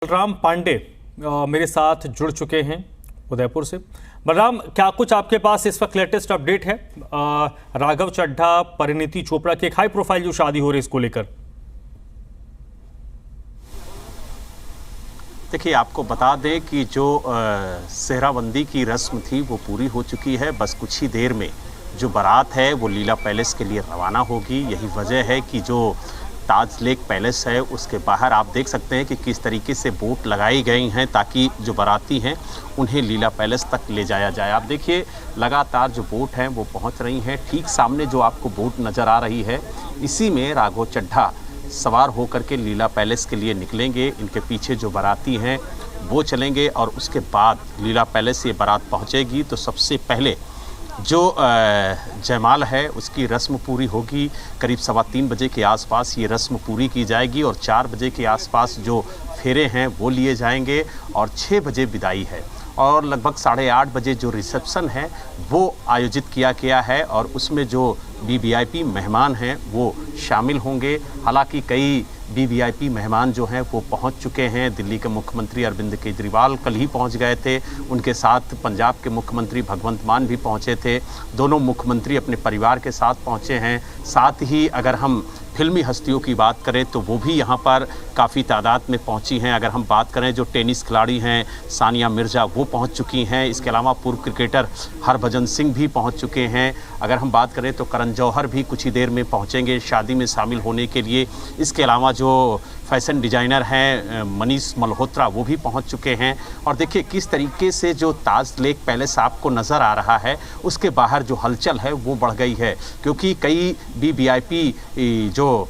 बलराम पांडे मेरे साथ जुड़ चुके हैं उदयपुर से। बलराम, क्या कुछ आपके पास इस वक्त लेटेस्ट अपडेट है राघव चड्ढा, परिणीति चोपड़ा की एक हाई प्रोफाइल जो शादी हो रही है इसको लेकर? देखिए, आपको बता दें कि जो सेहराबंदी की रस्म थी वो पूरी हो चुकी है। बस कुछ ही देर में जो बारात है वो लीला पैलेस के लिए रवाना होगी। यही वजह है कि जो ताज लेक पैलेस है उसके बाहर आप देख सकते हैं कि किस तरीके से बोट लगाई गई हैं ताकि जो बाराती हैं उन्हें लीला पैलेस तक ले जाया जाए। आप देखिए, लगातार जो बोट हैं वो पहुंच रही हैं। ठीक सामने जो आपको बोट नज़र आ रही है इसी में राघव चड्ढा सवार होकर के लीला पैलेस के लिए निकलेंगे। इनके पीछे जो बाराती हैं वो चलेंगे और उसके बाद लीला पैलेस ये बारात पहुंचेगी। तो सबसे पहले जो जयमाल है उसकी रस्म पूरी होगी। करीब 3:15 बजे के आसपास ये रस्म पूरी की जाएगी और 4 बजे के आसपास जो फेरे हैं वो लिए जाएंगे और 6 बजे विदाई है और लगभग 8:30 बजे जो रिसेप्शन है वो आयोजित किया गया है और उसमें जो वीवीआईपी मेहमान हैं वो शामिल होंगे। हालांकि कई वीवीआईपी मेहमान जो हैं वो पहुंच चुके हैं। दिल्ली के मुख्यमंत्री अरविंद केजरीवाल कल ही पहुंच गए थे, उनके साथ पंजाब के मुख्यमंत्री भगवंत मान भी पहुंचे थे। दोनों मुख्यमंत्री अपने परिवार के साथ पहुंचे हैं। साथ ही अगर हम फिल्मी हस्तियों की बात करें तो वो भी यहाँ पर काफ़ी तादाद में पहुँची हैं। अगर हम बात करें जो टेनिस खिलाड़ी हैं सानिया मिर्ज़ा वो पहुँच चुकी हैं। इसके अलावा पूर्व क्रिकेटर हरभजन सिंह भी पहुँच चुके हैं। अगर हम बात करें तो करण जौहर भी कुछ ही देर में पहुँचेंगे शादी में शामिल होने के लिए। इसके अलावा जो फैशन डिज़ाइनर हैं मनीष मल्होत्रा वो भी पहुंच चुके हैं। और देखिए किस तरीके से जो ताज लेक पैलेस आपको नज़र आ रहा है उसके बाहर जो हलचल है वो बढ़ गई है, क्योंकि कई वीवीआईपी जो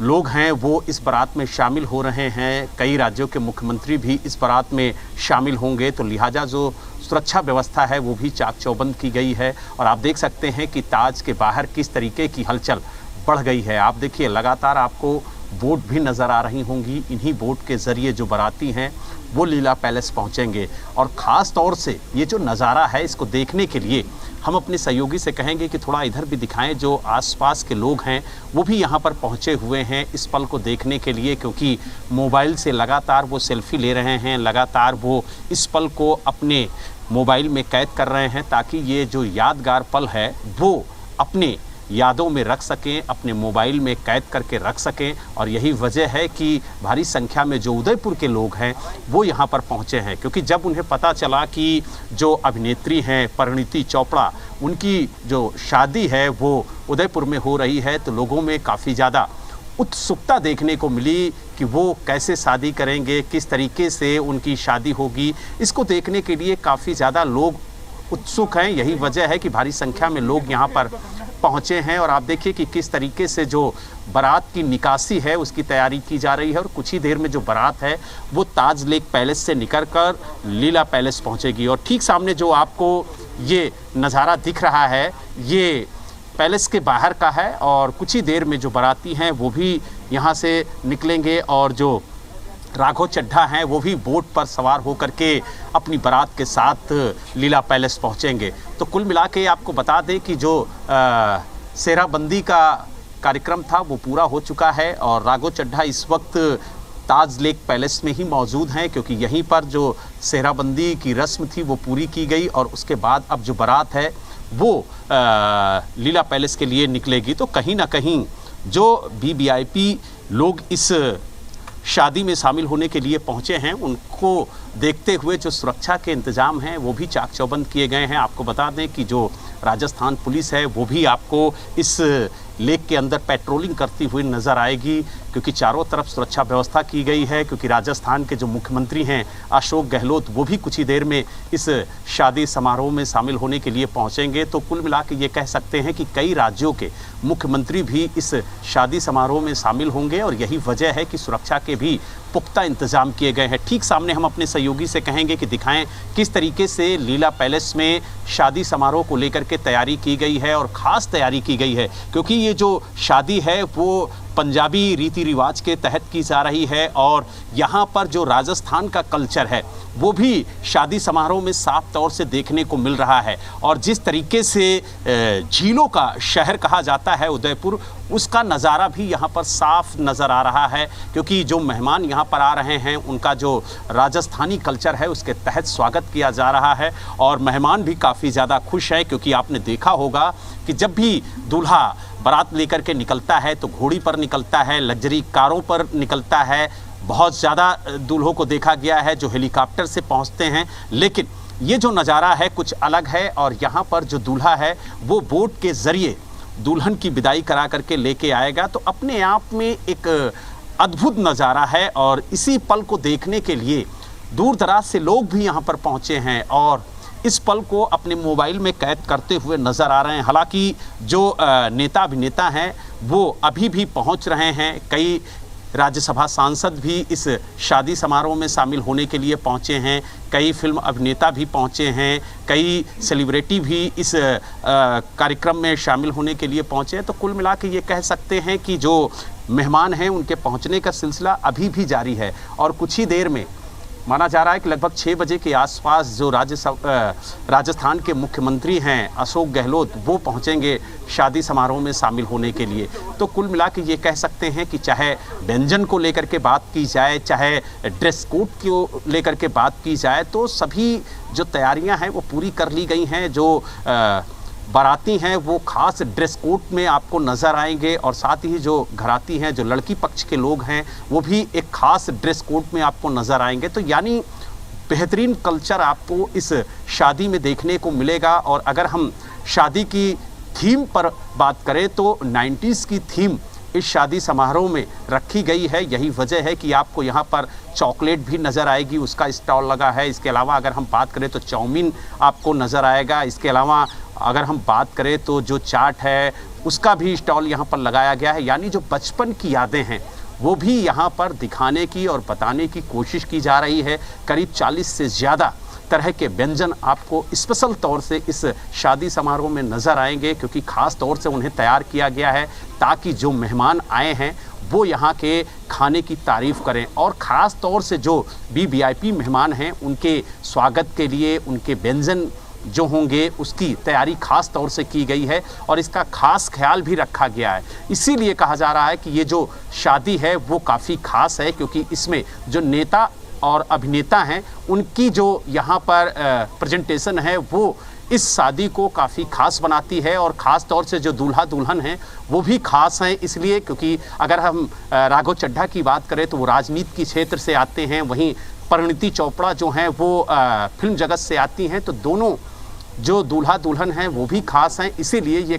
लोग हैं वो इस बारात में शामिल हो रहे हैं। कई राज्यों के मुख्यमंत्री भी इस बारात में शामिल होंगे, तो लिहाजा जो सुरक्षा व्यवस्था है वो भी चाक चौबंद की गई है। और आप देख सकते हैं कि ताज के बाहर किस तरीके की हलचल बढ़ गई है। आप देखिए, लगातार आपको बोट भी नज़र आ रही होंगी। इन्हीं बोट के ज़रिए जो बाराती हैं वो लीला पैलेस पहुंचेंगे। और ख़ास तौर से ये जो नज़ारा है इसको देखने के लिए हम अपने सहयोगी से कहेंगे कि थोड़ा इधर भी दिखाएं। जो आसपास के लोग हैं वो भी यहाँ पर पहुँचे हुए हैं इस पल को देखने के लिए, क्योंकि मोबाइल से लगातार वो सेल्फी ले रहे हैं, लगातार वो इस पल को अपने मोबाइल में कैद कर रहे हैं ताकि ये जो यादगार पल है वो अपने यादों में रख सकें, अपने मोबाइल में कैद करके रख सकें। और यही वजह है कि भारी संख्या में जो उदयपुर के लोग हैं वो यहाँ पर पहुँचे हैं, क्योंकि जब उन्हें पता चला कि जो अभिनेत्री हैं परिणीति चोपड़ा उनकी जो शादी है वो उदयपुर में हो रही है, तो लोगों में काफ़ी ज़्यादा उत्सुकता देखने को मिली कि वो कैसे शादी करेंगे, किस तरीके से उनकी शादी होगी। इसको देखने के लिए काफ़ी ज़्यादा लोग उत्सुक हैं। यही वजह है कि भारी संख्या में लोग यहाँ पर पहुँचे हैं। और आप देखिए कि किस तरीके से जो बारात की निकासी है उसकी तैयारी की जा रही है और कुछ ही देर में जो बारात है वो ताज लेक पैलेस से निकलकर लीला पैलेस पहुँचेगी। और ठीक सामने जो आपको ये नज़ारा दिख रहा है ये पैलेस के बाहर का है और कुछ ही देर में जो बाराती हैं वो भी यहाँ से निकलेंगे और जो राघव चड्ढा हैं वो भी बोट पर सवार होकर के अपनी बारात के साथ लीला पैलेस पहुंचेंगे। तो कुल मिला के आपको बता दें कि जो सेहराबंदी का कार्यक्रम था वो पूरा हो चुका है और राघव चड्ढा इस वक्त ताज लेक पैलेस में ही मौजूद हैं, क्योंकि यहीं पर जो सेहराबंदी की रस्म थी वो पूरी की गई और उसके बाद अब जो बारात है वो लीला पैलेस के लिए निकलेगी। तो कहीं ना कहीं जो वीवीआईपी लोग इस शादी में शामिल होने के लिए पहुंचे हैं उनको देखते हुए जो सुरक्षा के इंतजाम हैं वो भी चाक चौबंद किए गए हैं। आपको बता दें कि जो राजस्थान पुलिस है वो भी आपको इस लेक के अंदर पेट्रोलिंग करती हुई नज़र आएगी, क्योंकि चारों तरफ सुरक्षा व्यवस्था की गई है। क्योंकि राजस्थान के जो मुख्यमंत्री हैं अशोक गहलोत वो भी कुछ ही देर में इस शादी समारोह में शामिल होने के लिए पहुंचेंगे। तो कुल मिला के ये कह सकते हैं कि कई राज्यों के मुख्यमंत्री भी इस शादी समारोह में शामिल होंगे और यही वजह है कि सुरक्षा के भी पुख्ता इंतजाम किए गए हैं। ठीक सामने हम अपने सहयोगी से कहेंगे कि दिखाएं किस तरीके से लीला पैलेस में शादी समारोह को लेकर के तैयारी की गई है और ख़ास तैयारी की गई है, क्योंकि ये जो शादी है वो पंजाबी रीति रिवाज के तहत की जा रही है। और यहाँ पर जो राजस्थान का कल्चर है वो भी शादी समारोह में साफ तौर से देखने को मिल रहा है। और जिस तरीके से झीलों का शहर कहा जाता है उदयपुर, उसका नज़ारा भी यहाँ पर साफ नज़र आ रहा है, क्योंकि जो मेहमान यहाँ पर आ रहे हैं उनका जो राजस्थानी कल्चर है उसके तहत स्वागत किया जा रहा है। और मेहमान भी काफ़ी ज़्यादा खुश हैं, क्योंकि आपने देखा होगा कि जब भी दूल्हा बारात लेकर के निकलता है तो घोड़ी पर निकलता है, लग्जरी कारों पर निकलता है। बहुत ज़्यादा दूल्हों को देखा गया है जो हेलीकॉप्टर से पहुँचते हैं, लेकिन ये जो नज़ारा है कुछ अलग है। और यहाँ पर जो दूल्हा है वो बोट के ज़रिए दुल्हन की विदाई करा करके लेके आएगा, तो अपने आप में एक अद्भुत नज़ारा है। और इसी पल को देखने के लिए दूर दराज से लोग भी यहाँ पर पहुँचे हैं और इस पल को अपने मोबाइल में कैद करते हुए नज़र आ रहे हैं। हालांकि जो नेता अभिनेता हैं वो अभी भी पहुँच रहे हैं। कई राज्यसभा सांसद भी इस शादी समारोह में शामिल होने के लिए पहुंचे हैं, कई फिल्म अभिनेता भी पहुंचे हैं, कई सेलिब्रिटी भी इस कार्यक्रम में शामिल होने के लिए पहुंचे हैं। तो कुल मिला के ये कह सकते हैं कि जो मेहमान हैं उनके पहुंचने का सिलसिला अभी भी जारी है। और कुछ ही देर में माना जा रहा है कि लगभग 6 बजे के आसपास जो राजस्थान के मुख्यमंत्री हैं अशोक गहलोत, वो पहुंचेंगे शादी समारोह में शामिल होने के लिए। तो कुल मिला के ये कह सकते हैं कि चाहे व्यंजन को लेकर के बात की जाए, चाहे ड्रेस कोड को लेकर के बात की जाए, तो सभी जो तैयारियां हैं वो पूरी कर ली गई हैं। जो बाराती हैं वो खास ड्रेस कोड में आपको नज़र आएंगे, और साथ ही जो घराती हैं, जो लड़की पक्ष के लोग हैं, वो भी एक खास ड्रेस कोड में आपको नज़र आएंगे। तो यानी बेहतरीन कल्चर आपको इस शादी में देखने को मिलेगा। और अगर हम शादी की थीम पर बात करें तो 90s की थीम इस शादी समारोह में रखी गई है। यही वजह है कि आपको यहाँ पर चॉकलेट भी नज़र आएगी, उसका स्टॉल लगा है। इसके अलावा अगर हम बात करें तो चाउमीन आपको नज़र आएगा। इसके अलावा अगर हम बात करें तो जो चाट है उसका भी स्टॉल यहाँ पर लगाया गया है। यानी जो बचपन की यादें हैं वो भी यहाँ पर दिखाने की और बताने की कोशिश की जा रही है। करीब 40 से ज़्यादा तरह के व्यंजन आपको स्पेशल तौर से इस शादी समारोह में नज़र आएंगे, क्योंकि ख़ास तौर से उन्हें तैयार किया गया है ताकि जो मेहमान आए हैं वो यहाँ के खाने की तारीफ़ करें। और ख़ास तौर से जो VIP मेहमान हैं उनके स्वागत के लिए उनके व्यंजन जो होंगे उसकी तैयारी खास तौर से की गई है और इसका खास ख्याल भी रखा गया है। इसीलिए कहा जा रहा है कि ये जो शादी है वो काफ़ी खास है, क्योंकि इसमें जो नेता और अभिनेता हैं उनकी जो यहाँ पर प्रेजेंटेशन है वो इस शादी को काफ़ी खास बनाती है। और ख़ास तौर से जो दूल्हा दुल्हन हैं वो भी खास हैं, इसलिए क्योंकि अगर हम राघव चड्ढा की बात करें तो वो राजनीति के क्षेत्र से आते हैं, वहीं परिणीति चोपड़ा जो हैं वो फिल्म जगत से आती हैं। तो दोनों जो दूल्हा दुल्हन हैं वो भी खास हैं, इसीलिए ये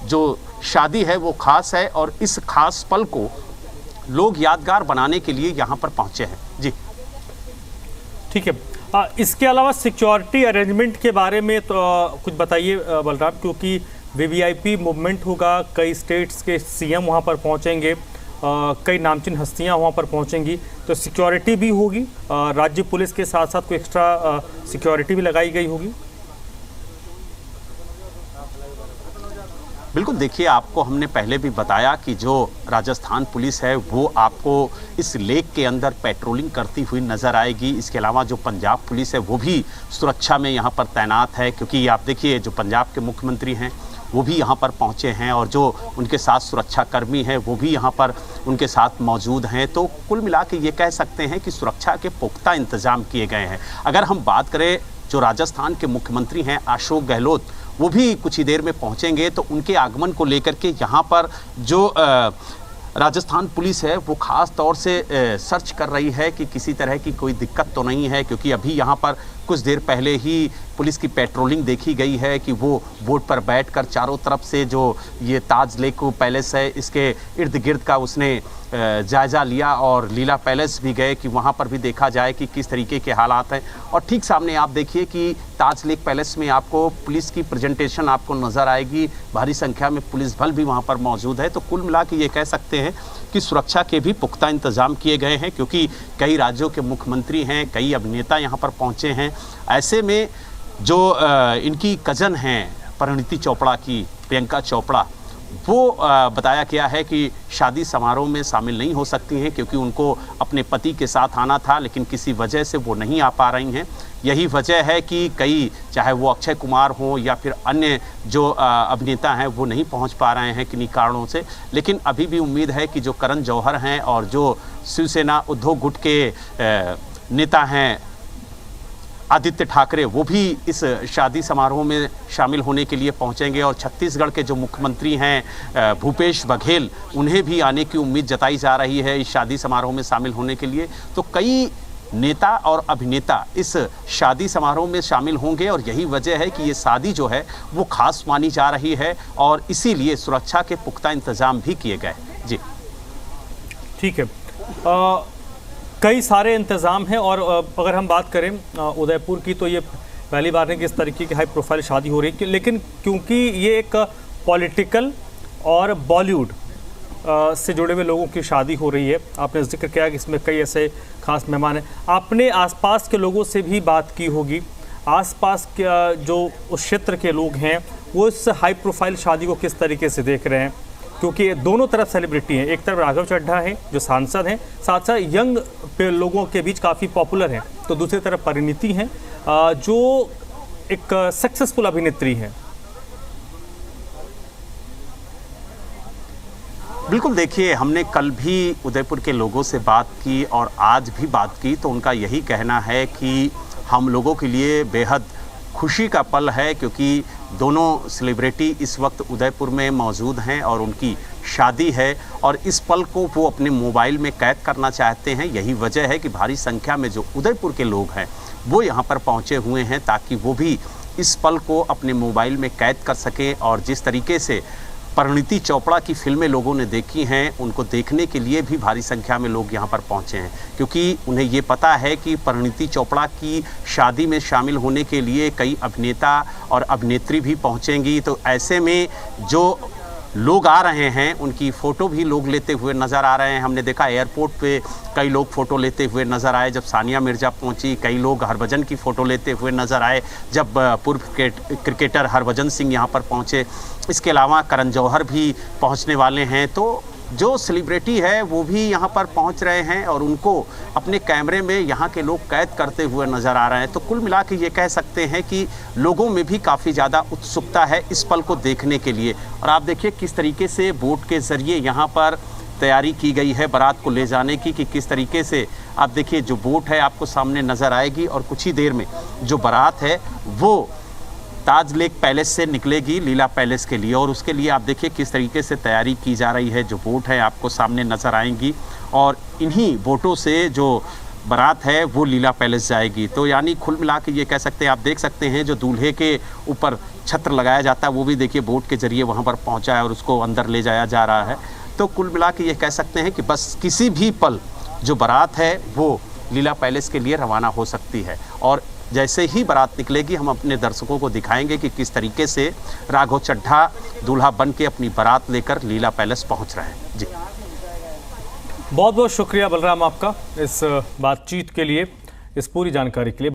जो शादी है वो खास है और इस खास पल को लोग यादगार बनाने के लिए यहाँ पर पहुँचे हैं। जी ठीक है। इसके अलावा सिक्योरिटी अरेंजमेंट के बारे में तो कुछ बताइए बलराम, क्योंकि VVIP मूवमेंट होगा, कई स्टेट्स के CM वहाँ पर पहुँचेंगे, कई नामचीन हस्तियाँ वहाँ पर पहुँचेंगी, तो सिक्योरिटी भी होगी, राज्य पुलिस के साथ साथ कोई एक्स्ट्रा सिक्योरिटी भी लगाई गई होगी? बिल्कुल, देखिए आपको हमने पहले भी बताया कि जो राजस्थान पुलिस है वो आपको इस लेक के अंदर पेट्रोलिंग करती हुई नज़र आएगी। इसके अलावा जो पंजाब पुलिस है वो भी सुरक्षा में यहाँ पर तैनात है, क्योंकि आप देखिए जो पंजाब के मुख्यमंत्री हैं वो भी यहाँ पर पहुँचे हैं और जो उनके साथ सुरक्षा कर्मी हैं वो भी यहाँ पर उनके साथ मौजूद हैं। तो कुल मिला के ये कह सकते हैं कि सुरक्षा के पुख्ता इंतज़ाम किए गए हैं। अगर हम बात करें जो राजस्थान के मुख्यमंत्री हैं अशोक गहलोत, वो भी कुछ ही देर में पहुंचेंगे, तो उनके आगमन को लेकर के यहाँ पर जो राजस्थान पुलिस है वो ख़ास तौर से सर्च कर रही है कि किसी तरह की कोई दिक्कत तो नहीं है, क्योंकि अभी यहाँ पर कुछ देर पहले ही पुलिस की पेट्रोलिंग देखी गई है कि वो बोट पर बैठकर चारों तरफ से जो ये ताज लेक पैलेस है इसके इर्द गिर्द का उसने जायज़ा लिया और लीला पैलेस भी गए कि वहाँ पर भी देखा जाए कि किस तरीके के हालात हैं। और ठीक सामने आप देखिए कि ताज लेक पैलेस में आपको पुलिस की प्रेजेंटेशन आपको नज़र आएगी, भारी संख्या में पुलिस बल भी वहाँ पर मौजूद है। तो कुल मिला के ये कह सकते हैं कि सुरक्षा के भी पुख्ता इंतज़ाम किए गए हैं, क्योंकि कई राज्यों के मुख्यमंत्री हैं, कई अभिनेता यहाँ पर पहुँचे हैं। ऐसे में जो इनकी कज़न हैं परिणीति चोपड़ा की, प्रियंका चोपड़ा, वो बताया गया है कि शादी समारोह में शामिल नहीं हो सकती हैं क्योंकि उनको अपने पति के साथ आना था, लेकिन किसी वजह से वो नहीं आ पा रही हैं। यही वजह है कि कई, चाहे वो अक्षय कुमार हों या फिर अन्य जो अभिनेता हैं, वो नहीं पहुंच पा रहे हैं किन्हीं कारणों से। लेकिन अभी भी उम्मीद है कि जो करण जौहर हैं और जो शिवसेना उद्धव गुट के नेता हैं आदित्य ठाकरे, वो भी इस शादी समारोह में शामिल होने के लिए पहुंचेंगे। और छत्तीसगढ़ के जो मुख्यमंत्री हैं भूपेश बघेल, उन्हें भी आने की उम्मीद जताई जा रही है इस शादी समारोह में शामिल होने के लिए। तो कई नेता और अभिनेता इस शादी समारोह में शामिल होंगे और यही वजह है कि ये शादी जो है वो खास मानी जा रही है और इसीलिए सुरक्षा के पुख्ता इंतजाम भी किए गए। जी ठीक है, कई सारे इंतज़ाम हैं। और अगर हम बात करें उदयपुर की, तो ये पहली बार है कि इस तरीके की हाई प्रोफाइल शादी हो रही है, लेकिन क्योंकि ये एक पॉलिटिकल और बॉलीवुड से जुड़े हुए लोगों की शादी हो रही है, आपने जिक्र किया कि इसमें कई ऐसे खास मेहमान हैं। आपने आसपास के लोगों से भी बात की होगी, आसपास के जो उस क्षेत्र के लोग हैं वो इस हाई प्रोफाइल शादी को किस तरीके से देख रहे हैं, क्योंकि दोनों तरफ सेलिब्रिटी हैं। एक तरफ राघव चड्ढा हैं जो सांसद हैं, साथ साथ यंग लोगों के बीच काफ़ी पॉपुलर हैं, तो दूसरी तरफ परिणीति हैं जो एक सक्सेसफुल अभिनेत्री हैं। बिल्कुल, देखिए, हमने कल भी उदयपुर के लोगों से बात की और आज भी बात की, तो उनका यही कहना है कि हम लोगों के लिए बेहद खुशी का पल है क्योंकि दोनों सेलिब्रिटी इस वक्त उदयपुर में मौजूद हैं और उनकी शादी है और इस पल को वो अपने मोबाइल में कैद करना चाहते हैं। यही वजह है कि भारी संख्या में जो उदयपुर के लोग हैं वो यहाँ पर पहुँचे हुए हैं ताकि वो भी इस पल को अपने मोबाइल में कैद कर सकें। और जिस तरीके से परिणीति चोपड़ा की फिल्में लोगों ने देखी हैं, उनको देखने के लिए भी भारी संख्या में लोग यहाँ पर पहुँचे हैं क्योंकि उन्हें ये पता है कि परिणीति चोपड़ा की शादी में शामिल होने के लिए कई अभिनेता और अभिनेत्री भी पहुँचेंगी। तो ऐसे में जो लोग आ रहे हैं उनकी फ़ोटो भी लोग लेते हुए नज़र आ रहे हैं। हमने देखा एयरपोर्ट पे कई लोग फ़ोटो लेते हुए नज़र आए जब सानिया मिर्ज़ा पहुंची, कई लोग हरभजन की फ़ोटो लेते हुए नज़र आए जब पूर्व क्रिकेटर हरभजन सिंह यहां पर पहुंचे। इसके अलावा करण जौहर भी पहुंचने वाले हैं। तो जो सेलिब्रिटी है वो भी यहाँ पर पहुँच रहे हैं और उनको अपने कैमरे में यहाँ के लोग कैद करते हुए नज़र आ रहे हैं। तो कुल मिला के ये कह सकते हैं कि लोगों में भी काफ़ी ज़्यादा उत्सुकता है इस पल को देखने के लिए। और आप देखिए किस तरीके से बोट के ज़रिए यहाँ पर तैयारी की गई है बारात को ले जाने की, कि किस तरीके से आप देखिए जो बोट है आपको सामने नज़र आएगी और कुछ ही देर में जो बारात है वो ताज लेक पैलेस से निकलेगी लीला पैलेस के लिए। और उसके लिए आप देखिए किस तरीके से तैयारी की जा रही है। जो बोट है आपको सामने नज़र आएंगी और इन्हीं बोटों से जो बारात है वो लीला पैलेस जाएगी। तो यानी कुल मिला के ये कह सकते हैं, आप देख सकते हैं जो दूल्हे के ऊपर छत्र लगाया जाता है वो भी देखिए बोट के ज़रिए वहाँ पर पहुँचा है और उसको अंदर ले जाया जा रहा है। तो कुल मिला के ये कह सकते हैं कि बस किसी भी पल जो बारात है वो लीला पैलेस के लिए रवाना हो सकती है। और जैसे ही बारात निकलेगी हम अपने दर्शकों को दिखाएंगे कि किस तरीके से राघव चड्ढा दूल्हा बन के अपनी बारात लेकर लीला पैलेस पहुंच रहे हैं। जी, बहुत बहुत शुक्रिया बलराम आपका इस बातचीत के लिए, इस पूरी जानकारी के लिए।